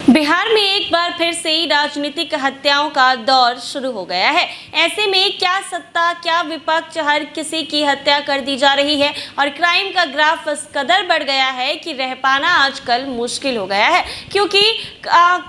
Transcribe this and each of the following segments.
बिहार में एक बार फिर से राजनीतिक हत्याओं का दौर शुरू हो गया है। ऐसे में क्या सत्ता क्या विपक्ष हर किसी की हत्या कर दी जा रही है और क्राइम का ग्राफ इस कदर बढ़ गया है कि रह पाना आजकल मुश्किल हो गया है, क्योंकि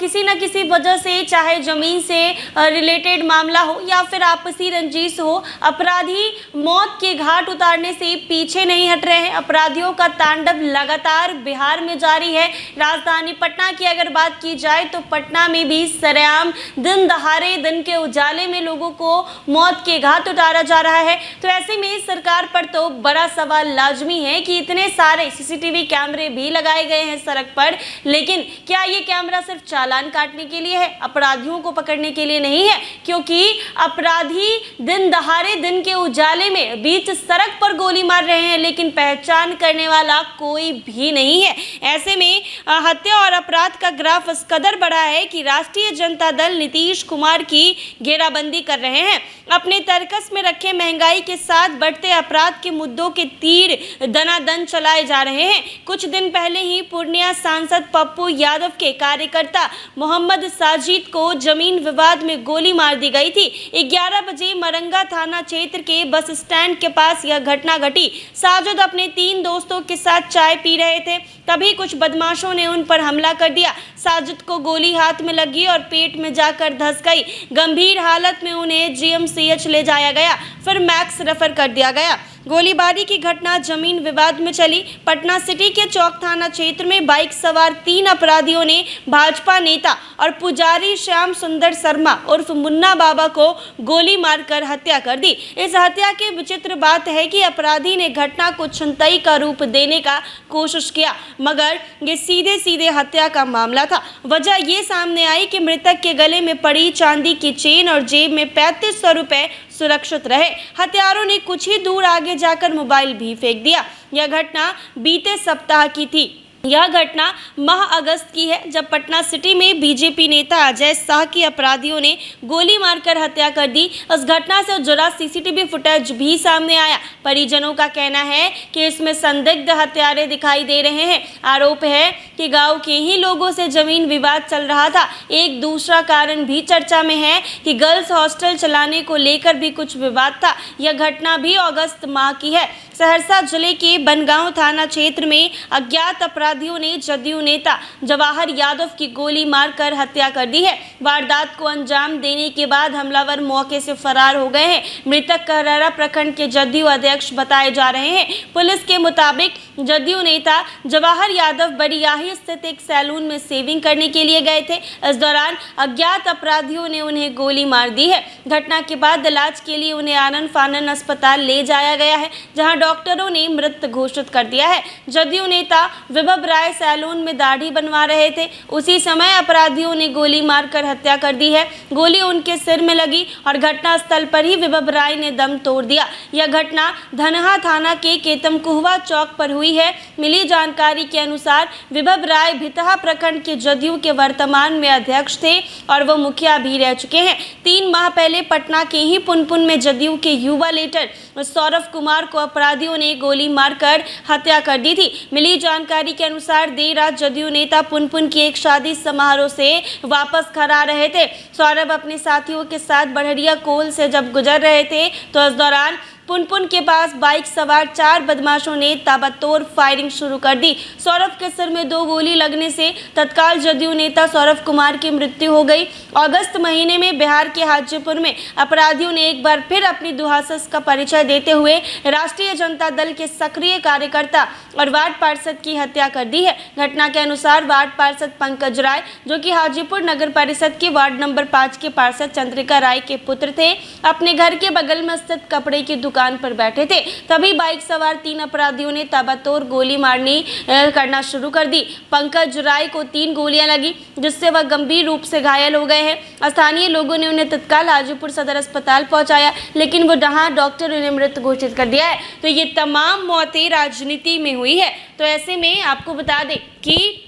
किसी न किसी वजह से, चाहे जमीन से रिलेटेड मामला हो या फिर आपसी रंजिश हो, अपराधी मौत के घाट उतारने से पीछे नहीं हट रहे हैं। अपराधियों का तांडव लगातार बिहार में जारी है। राजधानी पटना की अगर बात की जाए तो पटना में भी सरेआम दिन दहाड़े, दिन के उजाले में लोगों को मौत के घाट उतारा जा रहा है। तो ऐसे में सरकार पर तो बड़ा सवाल लाजमी है कि इतने सारे सीसीटीवी कैमरे भी लगाए गए हैं सड़क पर, लेकिन क्या ये कैमरा सिर्फ चालान काटने के लिए है, अपराधियों को पकड़ने के लिए नहीं है? क्योंकि अपराधी दिन दहाड़े, दिन के उजाले में बीच सड़क पर गोली मार रहे हैं, लेकिन पहचान करने वाला कोई भी नहीं है। ऐसे में हत्या और अपराध का ग्राफ इस कदर बढ़ा है कि राष्ट्रीय जनता दल नीतीश कुमार की घेराबंदी कर रहे हैं। अपने तर्कस में रखे महंगाई के साथ बढ़ते अपराध के मुद्दों के तीर दनादन चलाए जा रहे हैं। कुछ दिन पहले ही पूर्णिया सांसद पप्पू यादव के कार्यकर्ता मोहम्मद साजिद को जमीन विवाद में गोली मार दी गई थी। 11 बजे मरंगा थाना क्षेत्र के बस स्टैंड के पास यह घटना घटी। साजिद अपने 3 दोस्तों के साथ चाय पी रहे थे, तभी कुछ बदमाशों ने उन पर हमला कर दिया। साजिद को गोली हाथ में लगी और पेट में जाकर धंस गई। गंभीर हालत में उन्हें जीएमसीएच ले जाया गया, फिर मैक्स रेफर कर दिया गया। गोलीबारी की घटना जमीन विवाद में चली। पटना सिटी के चौक थाना क्षेत्र में बाइक सवार 3 अपराधियों ने भाजपा नेता और पुजारी श्याम सुंदर शर्मा उर्फ मुन्ना बाबा को गोली मारकर हत्या कर दी। इस हत्या की विचित्र बात है कि अपराधी ने घटना को छिनतई का रूप देने का कोशिश किया, मगर ये सीधे सीधे हत्या का मामला था। वजह ये सामने आई कि मृतक के गले में पड़ी चांदी की चेन और जेब में 3500 रुपए सुरक्षित रहे। हत्यारों ने कुछ ही दूर आगे जाकर मोबाइल भी फेंक दिया। यह घटना बीते सप्ताह की थी। यह घटना माह अगस्त की है, जब पटना सिटी में बीजेपी नेता अजय शाह की अपराधियों ने गोली मारकर हत्या कर दी। इस घटना से जुड़ा सीसीटीवी फुटेज भी सामने आया। परिजनों का कहना है कि इसमें संदिग्ध हत्यारे दिखाई दे रहे हैं। आरोप है कि गांव के ही लोगों से जमीन विवाद चल रहा था। एक दूसरा कारण भी चर्चा में है कि गर्ल्स हॉस्टल चलाने को लेकर भी कुछ विवाद था। यह घटना भी अगस्त माह की है। सहरसा जिले के बनगांव थाना क्षेत्र में अज्ञात अपराधियों ने जदयू नेता जवाहर यादव की गोली मारकर हत्या कर दी है। वारदात को अंजाम देने के बाद हमलावर मौके से फरार हो गए हैं। मृतक कहरारा प्रखंड के जदयू अध्यक्ष बताए जा रहे हैं। पुलिस के मुताबिक जदयू नेता जवाहर यादव बड़ियाही स्थित एक सैलून में शेविंग करने के लिए गए थे। इस दौरान अज्ञात अपराधियों ने उन्हें गोली मार दी है। घटना के बाद इलाज के लिए उन्हें आनन फानन अस्पताल ले जाया गया है, जहां डॉक्टरों ने मृत घोषित कर दिया है। जदयू नेता विभव राय सैलून में दाढ़ी बनवा रहे थे, उसी समय अपराधियों ने गोली मारकर हत्या कर दी है। गोली उनके सिर में लगी और घटनास्थल पर ही विभव राय ने दम तोड़ दिया। यह घटना धनहा थाना के केतमकुहवा चौक पर हुई है। मिली जानकारी के अनुसार विभव राय भितहा प्रखंड के जदयू के वर्तमान में अध्यक्ष थे और वो मुखिया भी रह चुके हैं। 3 माह पहले पटना के ही पुनपुन में जदयू के युवा लीडर सौरभ कुमार को अपराधियों ने गोली मारकर हत्या कर दी थी। मिली जानकारी के अनुसार देर रात जदयू नेता पुनपुन की एक शादी समारोह से वापस घर आ रहे थे। सौरभ अपने साथियों के साथ बढ़िया कोल से जब गुजर रहे थे तो इस दौरान पुनपुन के पास बाइक सवार 4 बदमाशों ने ताबड़तोड़ फायरिंग शुरू कर दी। सौरभ के सिर में 2 गोली लगने से तत्काल जदयू नेता सौरभ कुमार की मृत्यु हो गई। अगस्त महीने में बिहार के हाजीपुर में अपराधियों ने एक बार फिर अपनी दुहासस का परिचय देते हुए राष्ट्रीय जनता दल के सक्रिय कार्यकर्ता और वार्ड पार्षद की हत्या कर दी है। घटना के अनुसार वार्ड पार्षद पंकज राय, जो कि हाजीपुर नगर परिषद के वार्ड नंबर 5 के पार्षद चंद्रिका राय के पुत्र थे, अपने घर के बगल में स्थित कपड़े की दुकान पर बैठे थे। तभी बाइक सवार 3 अपराधियों ने ताबड़तोड़ गोली मारनी करना शुरू कर दी। पंकज राय को 3 गोलियां लगी, जिससे वह गंभीर रूप से घायल हो गए हैं। स्थानीय लोगों ने उन्हें तत्काल हाजीपुर सदर अस्पताल पहुंचाया, लेकिन वो जहां डॉक्टर उन्हें मृत घोषित कर दिया है। तो ये तमाम मौतें राजनीति में हुई है। तो ऐसे में आपको बता दें कि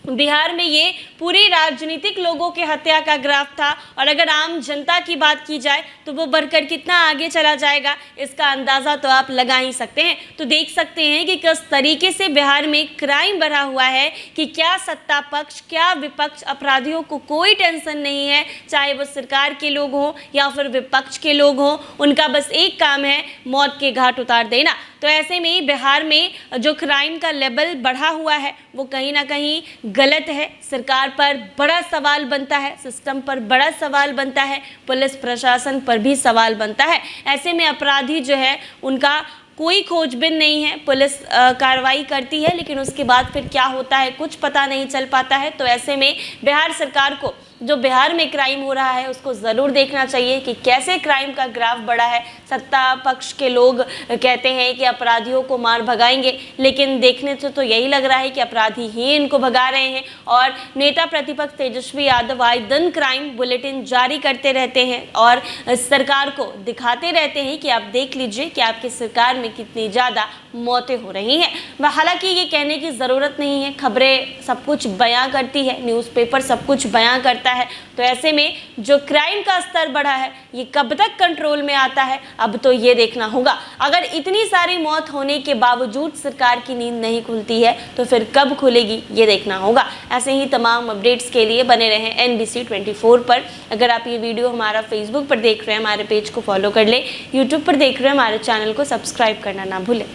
बिहार में ये पूरे राजनीतिक लोगों के हत्या का ग्राफ था, और अगर आम जनता की बात की जाए तो वो बढ़कर कितना आगे चला जाएगा, इसका अंदाज़ा तो आप लगा ही सकते हैं। तो देख सकते हैं कि किस तरीके से बिहार में क्राइम बढ़ा हुआ है कि क्या सत्ता पक्ष क्या विपक्ष, अपराधियों को कोई टेंशन नहीं है, चाहे वो सरकार के लोग हों या फिर विपक्ष के लोग हों, उनका बस एक काम है मौत के घाट उतार देना। तो ऐसे में बिहार में जो क्राइम का लेवल बढ़ा हुआ है वो कहीं ना कहीं गलत है। सरकार पर बड़ा सवाल बनता है, सिस्टम पर बड़ा सवाल बनता है, पुलिस प्रशासन पर भी सवाल बनता है। ऐसे में अपराधी जो है उनका कोई खोजबीन नहीं है, पुलिस कार्रवाई करती है लेकिन उसके बाद फिर क्या होता है कुछ पता नहीं चल पाता है। तो ऐसे में बिहार सरकार को जो बिहार में क्राइम हो रहा है उसको ज़रूर देखना चाहिए कि कैसे क्राइम का ग्राफ बढ़ा है। सत्ता पक्ष के लोग कहते हैं कि अपराधियों को मार भगाएंगे, लेकिन देखने से तो यही लग रहा है कि अपराधी ही इनको भगा रहे हैं। और नेता प्रतिपक्ष तेजस्वी यादव आए दिन क्राइम बुलेटिन जारी करते रहते हैं और सरकार को दिखाते रहते हैं कि आप देख लीजिए कि आपकी सरकार में कितनी ज़्यादा मौतें हो रही हैं। हालांकि ये कहने की ज़रूरत नहीं है, खबरें सब कुछ बयां करती है, न्यूज़पेपर सब कुछ बयां करता है। तो ऐसे में जो क्राइम का स्तर बढ़ा है ये कब तक कंट्रोल में आता है, अब तो ये देखना होगा। अगर इतनी सारी मौत होने के बावजूद सरकार की नींद नहीं खुलती है तो फिर कब खुलेगी ये देखना होगा। ऐसे ही तमाम अपडेट्स के लिए बने रहें NBC 24 पर। अगर आप ये वीडियो हमारा फेसबुक पर देख रहे हैं, हमारे पेज को फॉलो कर लें, यूट्यूब पर देख रहे हैं, हमारे चैनल को सब्सक्राइब करना ना भूलें।